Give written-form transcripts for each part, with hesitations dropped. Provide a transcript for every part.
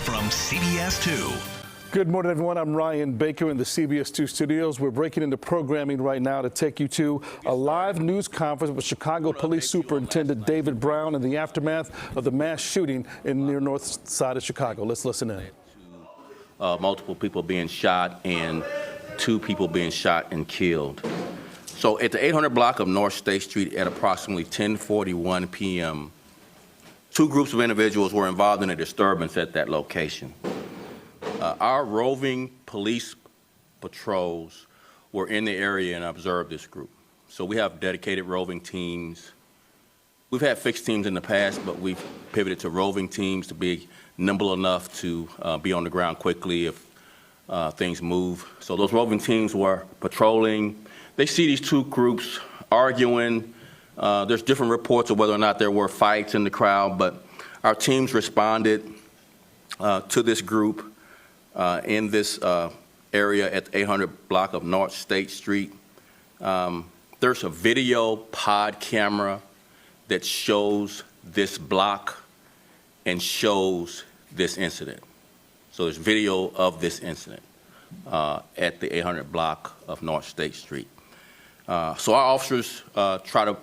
from CBS 2. Good morning, everyone. I'm Ryan Baker in the CBS 2 studios. We're breaking into programming right now to take you to a live news conference with Chicago Police Superintendent David Brown in the aftermath of the mass shooting in near north side of Chicago. Let's listen in. Multiple people being shot and 2 people being shot and killed. So at the 800 block of North State Street at approximately 10:41 p.m., 2 groups of individuals were involved in a disturbance at that location. Our roving police patrols were in the area and observed this group. So we have dedicated roving teams. We've had fixed teams in the past, but we've pivoted to roving teams to be nimble enough to be on the ground quickly if things move. So those roving teams were patrolling. They see these 2 groups arguing. There's different reports of whether or not there were fights in the crowd, but our teams responded to this group in this area at the 800 block of North State Street. There's a video pod camera that shows this block and shows this incident. So there's video of this incident at the 800 block of North State Street. So our officers try to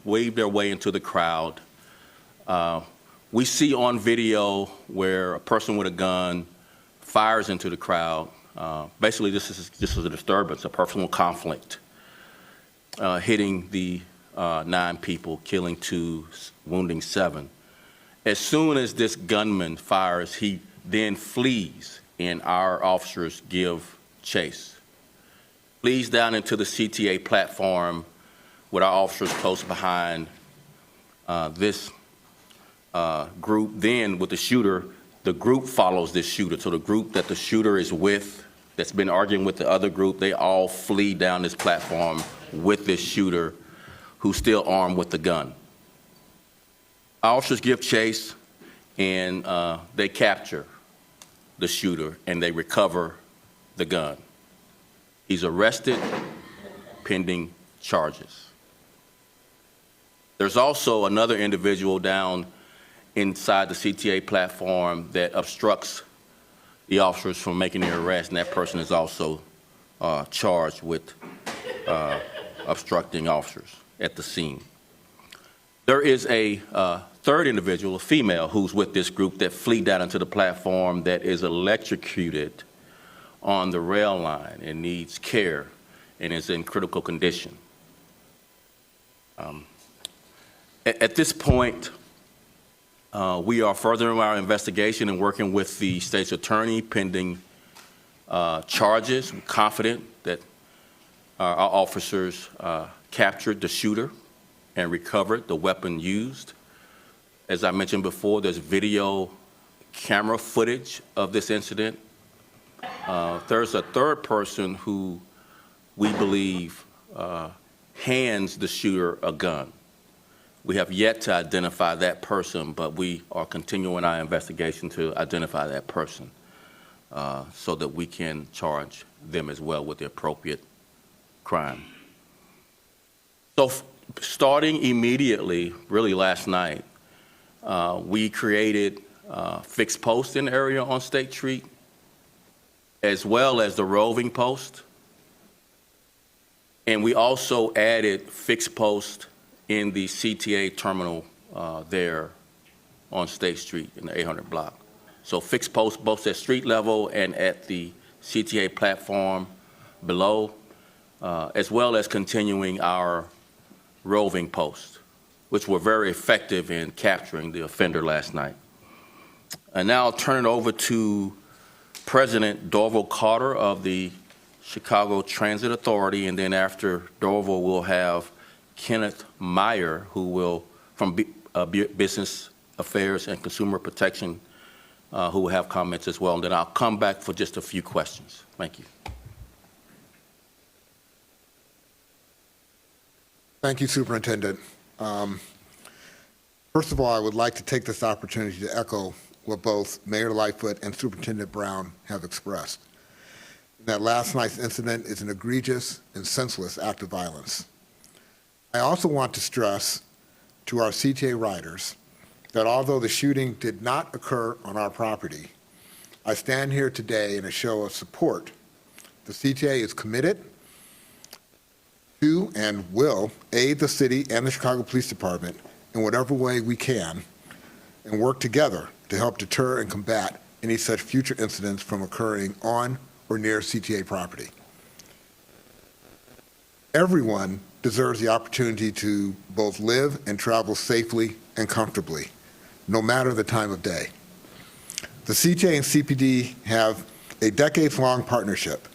wave their way into the crowd. We see on video where a person with a gun fires into the crowd. Basically, this is a disturbance, a personal conflict, hitting the 9 people, killing 2, wounding 7. As soon as this gunman fires, he then flees, and our officers give chase. Flees down into the CTA platform with our officers close behind this group. Then with the shooter, the group follows this shooter. So the group that the shooter is with, that's been arguing with the other group, they all flee down this platform with this shooter who's still armed with the gun. Our officers give chase, and they capture the shooter, and they recover the gun. He's arrested pending charges. There's also another individual down inside the CTA platform that obstructs the officers from making their arrest, and that person is also charged with obstructing officers at the scene. There is a 3rd individual, a female, who's with this group that flee down into the platform that is electrocuted on the rail line and needs care and is in critical condition. At this point, we are furthering our investigation and working with the state's attorney pending charges. We're confident that our officers captured the shooter and recovered the weapon used. As I mentioned before, there's video camera footage of this incident. There's a 3rd person who we believe hands the shooter a gun. We have yet to identify that person, but we are continuing our investigation to identify that person so that we can charge them as well with the appropriate crime. So starting immediately, really last night, we created fixed posts in the area on State Street, as well as the roving post. And we also added fixed posts in the CTA terminal there on State Street in the 800 block. So fixed posts both at street level and at the CTA platform below, as well as continuing our roving posts, which were very effective in capturing the offender last night. And now I'll turn it over to President Dorval Carter of the Chicago Transit Authority, and then after Dorval, we'll have Kenneth Meyer, who will, from Business Affairs and Consumer Protection, who will have comments as well. And then I'll come back for just a few questions. Thank you. Thank you, Superintendent. First of all, I would like to take this opportunity to echo what both Mayor Lightfoot and Superintendent Brown have expressed. That last night's incident is an egregious and senseless act of violence. I also want to stress to our CTA riders that although the shooting did not occur on our property, I stand here today in a show of support. The CTA is committed to and will aid the city and the Chicago Police Department in whatever way we can and work together to help deter and combat any such future incidents from occurring on or near CTA property. Everyone deserves the opportunity to both live and travel safely and comfortably, no matter the time of day. The CTA and CPD have a decades-long partnership,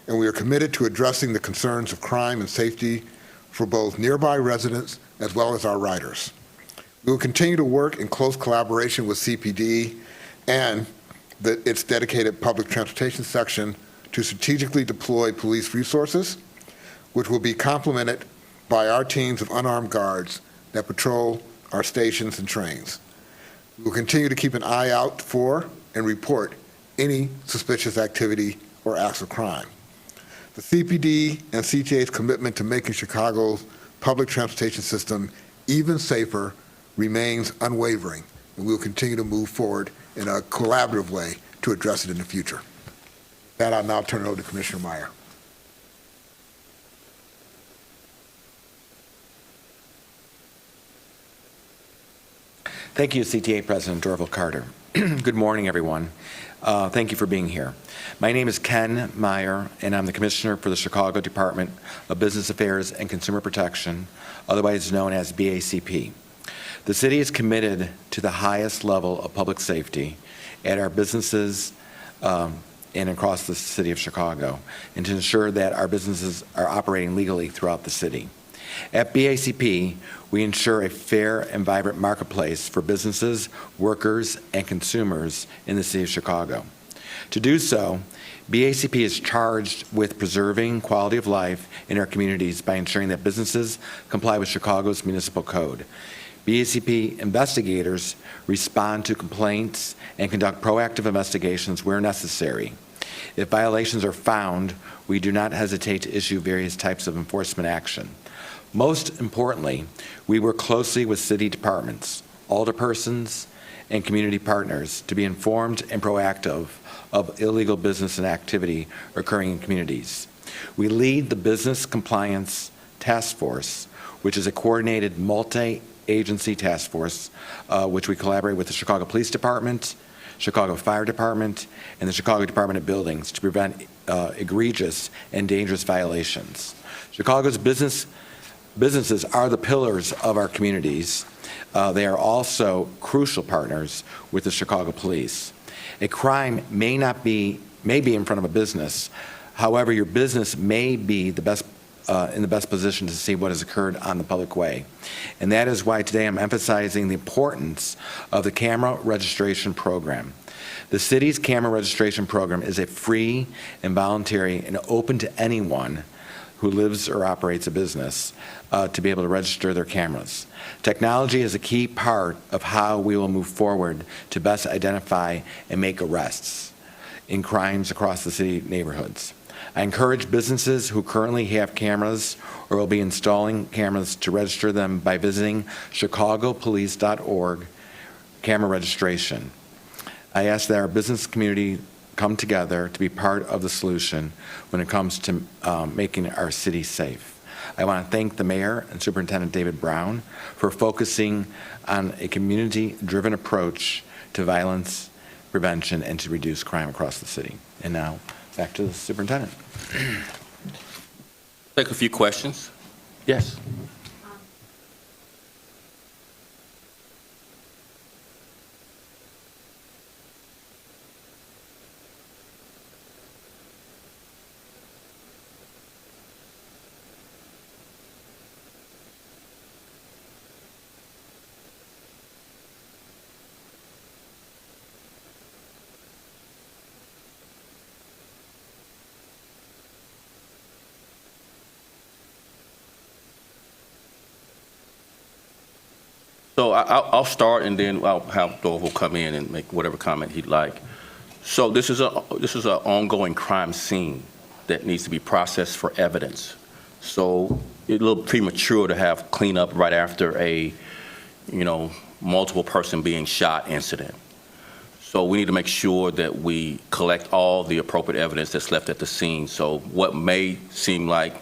and we are committed to addressing the concerns of crime and safety for both nearby residents as well as our riders. We will continue to work in close collaboration with CPD and its dedicated public transportation section to strategically deploy police resources, which will be complemented by our teams of unarmed guards that patrol our stations and trains. We will continue to keep an eye out for and report any suspicious activity or acts of crime. The CPD and CTA's commitment to making Chicago's public transportation system even safer remains unwavering, and we will continue to move forward in a collaborative way to address it in the future. With that, I'll now turn it over to Commissioner Meyer. Thank you, CTA President Dorval Carter. Good morning, everyone. Thank you for being here. My name is Ken Meyer, and I'm the Commissioner for the Chicago Department of Business Affairs and Consumer Protection, otherwise known as BACP. The city is committed to the highest level of public safety at our businesses and across the city of Chicago, and to ensure that our businesses are operating legally throughout the city. At BACP, we ensure a fair and vibrant marketplace for businesses, workers, and consumers in the city of Chicago. To do so, BACP is charged with preserving quality of life in our communities by ensuring that businesses comply with Chicago's municipal code. BACP investigators respond to complaints and conduct proactive investigations where necessary. If violations are found, we do not hesitate to issue various types of enforcement action. Most importantly, we work closely with city departments, alderpersons, and community partners to be informed and proactive of illegal business and activity occurring in communities. We lead the Business Compliance Task Force, which is a coordinated multi-agency task force, which we collaborate with the Chicago Police Department, Chicago Fire Department, and the Chicago Department of Buildings to prevent egregious and dangerous violations. Chicago's businesses are the pillars of our communities. They are also crucial partners with the Chicago Police. A crime may be in front of a business. However, your business may be in the best position to see what has occurred on the public way. And that is why today I'm emphasizing the importance of the camera registration program. The city's camera registration program is a free and voluntary and open to anyone who lives or operates a business to be able to register their cameras. Technology is a key part of how we will move forward to best identify and make arrests in crimes across the city neighborhoods. I encourage businesses who currently have cameras or will be installing cameras to register them by visiting chicagopolice.org camera registration. I ask that our business community come together to be part of the solution when it comes to making our city safe. I want to thank the Mayor and Superintendent David Brown for focusing on a community-driven approach to violence prevention and to reduce crime across the city. And now, back to the Superintendent. Take a few questions. Yes. So I'll start, and then I'll have Dorval come in and make whatever comment he'd like. So this is an ongoing crime scene that needs to be processed for evidence. So it's a little premature to have cleanup right after a, multiple person being shot incident. So we need to make sure that we collect all the appropriate evidence that's left at the scene. So what may seem like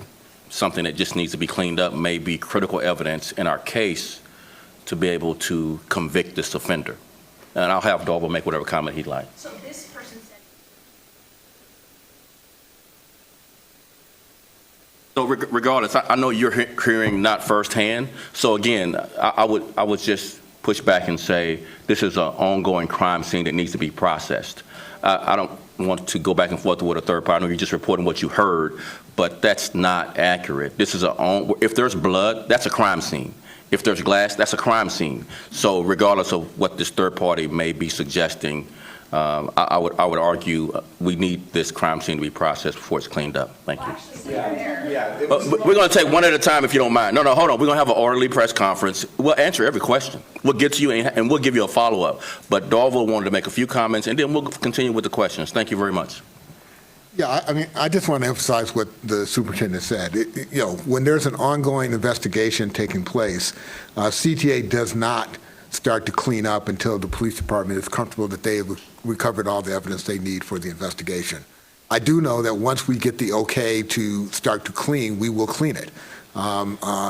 something that just needs to be cleaned up may be critical evidence in our case to be able to convict this offender. And I'll have Darville make whatever comment he'd like. So this person said. So regardless, I know you're hearing not firsthand. So again, I would just push back and say this is an ongoing crime scene that needs to be processed. I don't want to go back and forth with a third party. You're just reporting what you heard, but that's not accurate. This is if there's blood, that's a crime scene. If there's glass, that's a crime scene. So regardless of what this third party may be suggesting, I would argue we need this crime scene to be processed before it's cleaned up. Thank you. But we're going to take one at a time if you don't mind. No, hold on. We're going to have an orderly press conference. We'll answer every question. We'll get to you and we'll give you a follow-up. But Darville wanted to make a few comments, and then we'll continue with the questions. Thank you very much. Yeah, I mean, I just want to emphasize what the superintendent said. When there's an ongoing investigation taking place, CTA does not start to clean up until the police department is comfortable that they have recovered all the evidence they need for the investigation. I do know that once we get the okay to start to clean, we will clean it.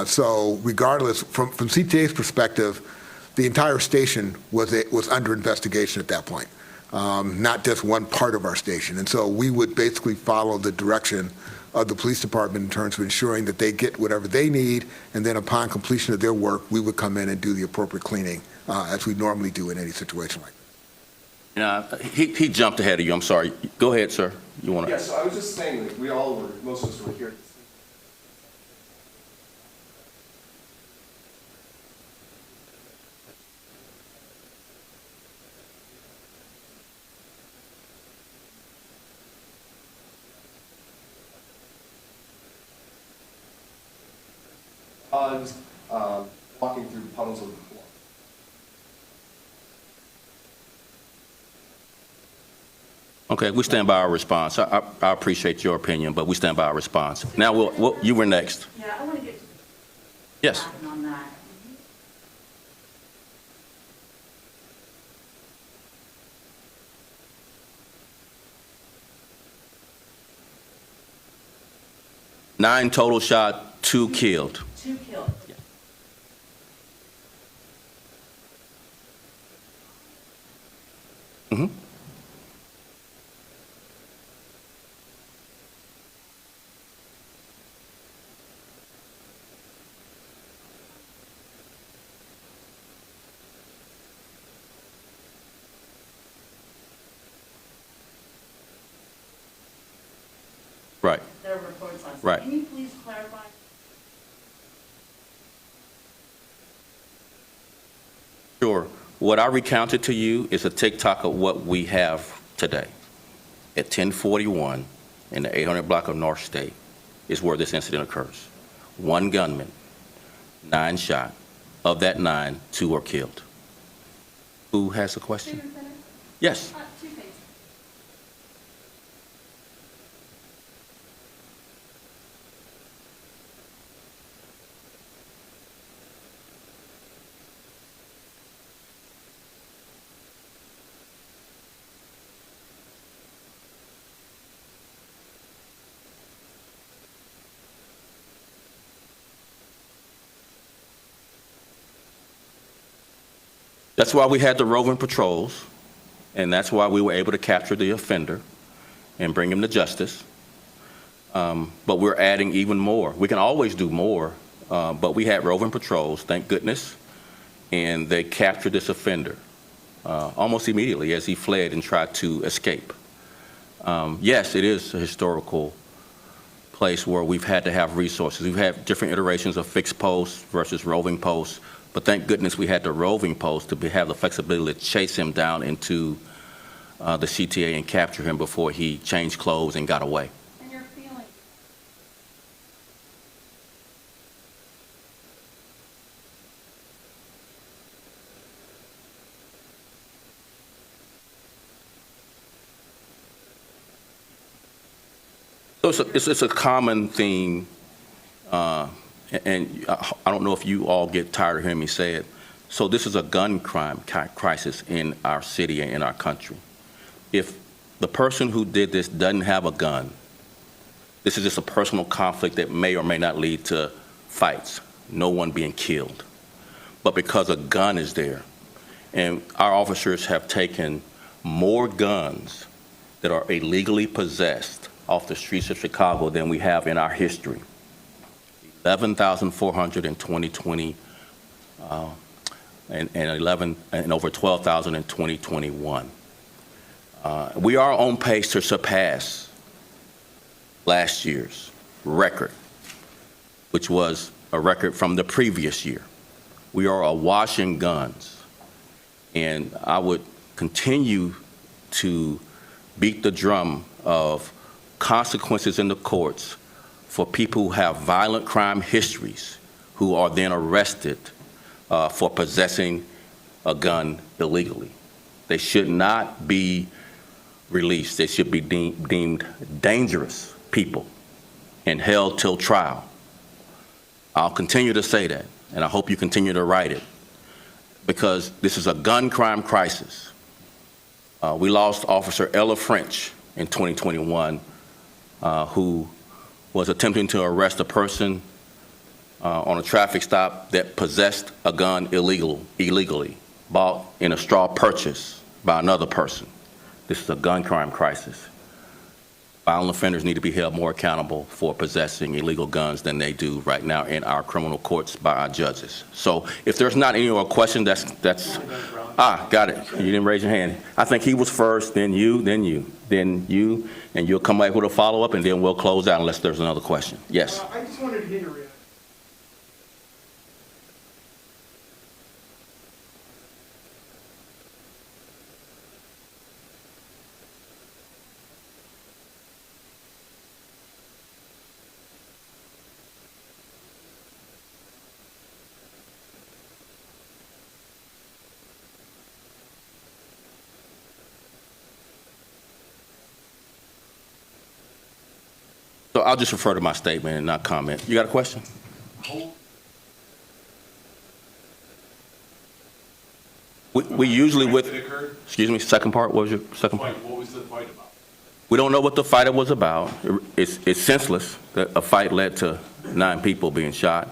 So regardless, from CTA's perspective, the entire station was under investigation at that point, not just one part of our station. And so we would basically follow the direction of the police department in terms of ensuring that they get whatever they need, and then upon completion of their work, we would come in and do the appropriate cleaning as we normally do in any situation like that. He jumped ahead of you. I'm sorry. Go ahead, sir. You want to? Yeah, so I was just saying that most of us were here. Just walking through puddles of the floor. Okay, we stand by our response. I appreciate your opinion, but we stand by our response. Now, you were next. Yeah, I want to get to Yes. on that. Nine total shot, 2 killed. 2 killed. Mm-hmm. Right. There were reports last Right. night. Can you please clarify? Sure. What I recounted to you is a tick-tock of what we have today. At 1041 in the 800 block of North State is where this incident occurs. 1 gunman, 9 shot. Of that 9, 2 were killed. Who has a question? Yes. 2 things. That's why we had the roving patrols, and that's why we were able to capture the offender and bring him to justice. But we're adding even more. We can always do more, but we had roving patrols, thank goodness, and they captured this offender almost immediately as he fled and tried to escape. Yes, it is a historical place where we've had to have resources. We've had different iterations of fixed posts versus roving posts. But thank goodness we had the roving post to have the flexibility to chase him down into the CTA and capture him before he changed clothes and got away. And your feeling? So it's a common theme, and I don't know if you all get tired of hearing me say it, So this is a gun crime crisis in our city and in our country. If the person who did this doesn't have a gun, this is just a personal conflict that may or may not lead to fights, no one being killed. But because a gun is there, and our officers have taken more guns that are illegally possessed off the streets of Chicago than we have in our history. 11,400 in 2020, and over 12,000 in 2021. We are on pace to surpass last year's record, which was a record from the previous year. We are awash in guns, and I would continue to beat the drum of consequences in the courts for people who have violent crime histories who are then arrested for possessing a gun illegally. They should not be released. They should be deemed dangerous people and held till trial. I'll continue to say that, and I hope you continue to write it, because this is a gun crime crisis. We lost Officer Ella French in 2021, who was attempting to arrest a person on a traffic stop that possessed a gun illegally, bought in a straw purchase by another person. This is a gun crime crisis. Violent offenders need to be held more accountable for possessing illegal guns than they do right now in our criminal courts by our judges. So if there's not any more questions, got it. You didn't raise your hand. I think he was first, then you, and you'll come back with a follow-up, and then we'll close out unless there's another question. Yes. I just wanted to get your reaction. So I'll just refer to my statement and not comment. You got a question? We usually excuse me, second part, what was your second part? What was the fight about? We don't know what the fight was about. It's senseless that a fight led to 9 people being shot.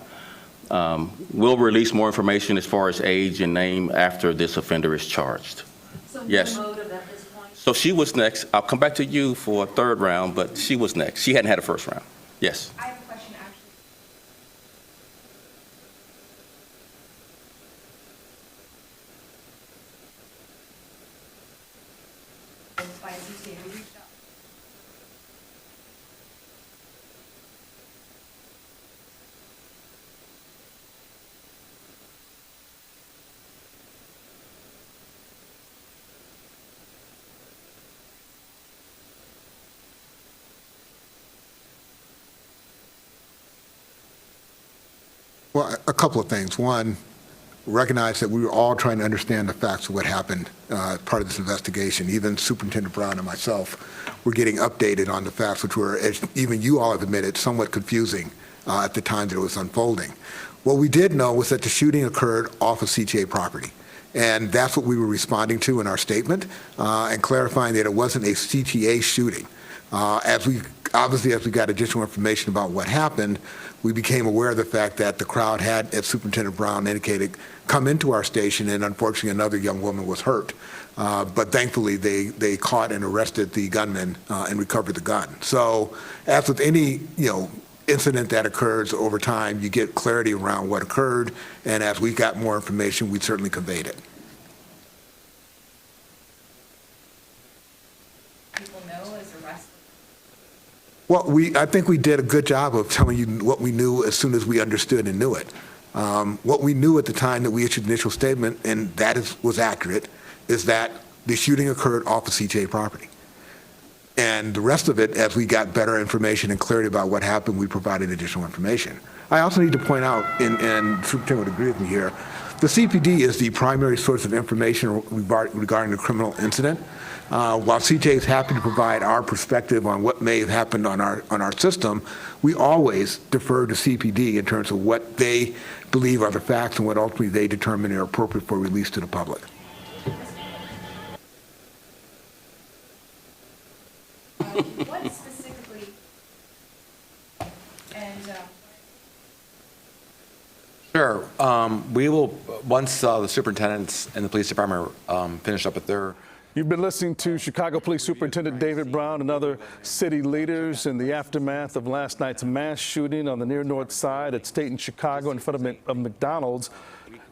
We'll release more information as far as age and name after this offender is charged. So Yes. no motive at this point? So she was next. I'll come back to you for a third round, but she was next. She hadn't had a first round. Yes. I have a question, actually. By a CTA who reached out. Well, a couple of things. One, recognize that we were all trying to understand the facts of what happened part of this investigation. Even Superintendent Brown and myself were getting updated on the facts, which were, as even you all have admitted, somewhat confusing at the time that it was unfolding. What we did know was that the shooting occurred off of CTA property. And that's what we were responding to in our statement and clarifying that it wasn't a CTA shooting. As we got additional information about what happened, we became aware of the fact that the crowd had, as Superintendent Brown indicated, come into our station, and unfortunately another young woman was hurt. But thankfully they caught and arrested the gunman and recovered the gun. So as with any incident that occurs over time, you get clarity around what occurred, and as we got more information, we certainly conveyed it. People know as arrested. Well, I think we did a good job of telling you what we knew as soon as we understood and knew it. What we knew at the time that we issued the initial statement, and that was accurate, is that the shooting occurred off of CTA property. And the rest of it, as we got better information and clarity about what happened, we provided additional information. I also need to point out, and Superintendent would agree with me here, The CPD is the primary source of information regarding the criminal incident. While CJ is happy to provide our perspective on what may have happened on our system, we always defer to CPD in terms of what they believe are the facts and what ultimately they determine are appropriate for release to the public. What specifically, and Sure. We will, once the superintendents and the police department finish up with their You've been listening to Chicago Police Superintendent David Brown and other city leaders in the aftermath of last night's mass shooting on the near north side at State and Chicago in front of McDonald's,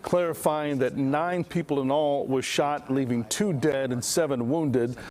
clarifying that 9 people in all were shot, leaving 2 dead and 7 wounded.